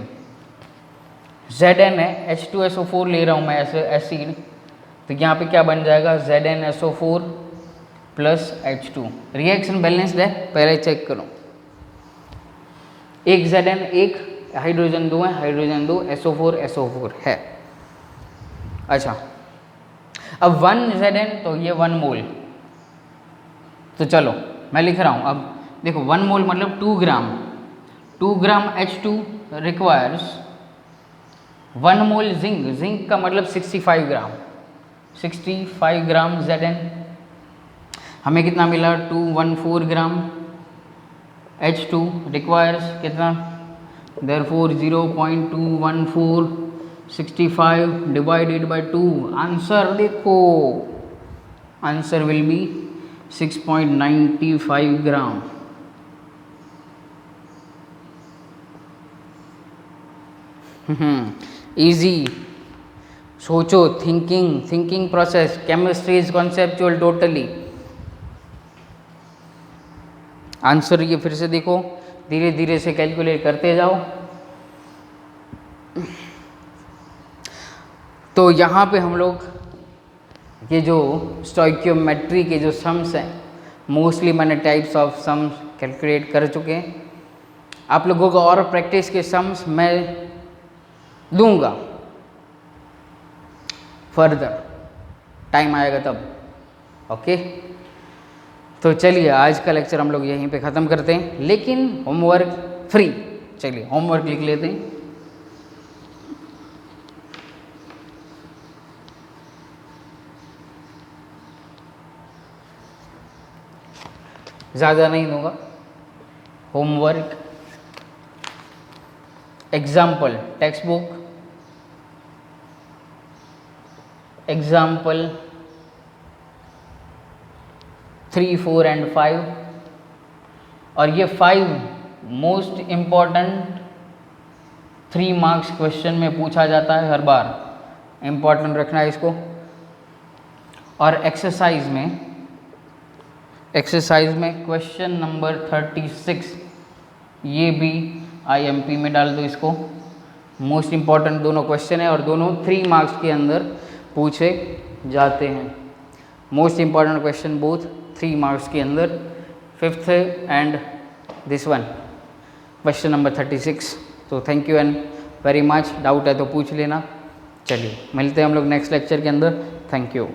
Zn है, H2SO4 ले रहा हूँ मैं ऐसे एसिड, तो यहाँ पे क्या बन जाएगा ZnSO4 plus H2। Reaction balanced है, पहले चेक करो। एक Zn, एक हाइड्रोजन 2 है, हाइड्रोजन 2, SO4 है। अच्छा, अब 1 Zn तो ये 1 मोल, तो चलो मैं लिख रहा हूँ। अब देखो 1 मोल मतलब 2 ग्राम, 2 ग्राम H2 रिक्वायर्स 1 मोल जिंक, जिंक का मतलब 65 ग्राम, 65 ग्राम Zn। हमें कितना मिला 214 ग्राम H2 रिक्वायर्स कितना, देयरफॉर 0.214 65 डिवाइडेड बाय 2, आंसर देखो, answer will be 6.95 gram. Easy, सोचो, thinking process, chemistry is conceptual totally. Answer ये फिर से देखो, धीरे धीरे से कैलकुलेट करते जाओ। तो यहाँ पे हम लोग ये जो स्टोइकियोमेट्री के जो सम्स हैं, मोस्टली मैंने टाइप्स ऑफ सम्स कैलकुलेट कर चुके हैं। आप लोगों को और प्रैक्टिस के सम्स मैं दूंगा फर्दर, टाइम आएगा तब। ओके, तो चलिए आज का लेक्चर हम लोग यहीं पे ख़त्म करते हैं, लेकिन होमवर्क फ्री। चलिए होमवर्क लिख लेते हैं। ज़्यादा नहीं दूंगा homework. Example text book, example 3, 4 and 5, और ये 5 मोस्ट इम्पॉर्टेंट 3 मार्क्स क्वेश्चन में पूछा जाता है हर बार, इम्पॉर्टेंट रखना है इसको। और एक्सरसाइज में क्वेश्चन नंबर 36, ये भी IMP में डाल दो इसको। मोस्ट इम्पॉर्टेंट दोनों क्वेश्चन है और दोनों 3 मार्क्स के अंदर पूछे जाते हैं। Most important question both 3 marks के अंदर, 5th and this one question number 36। तो thank you and very much. Doubt है तो पूछ लेना। चलिए मिलते हैं हम लोग नेक्स्ट लेक्चर के अंदर। Thank you.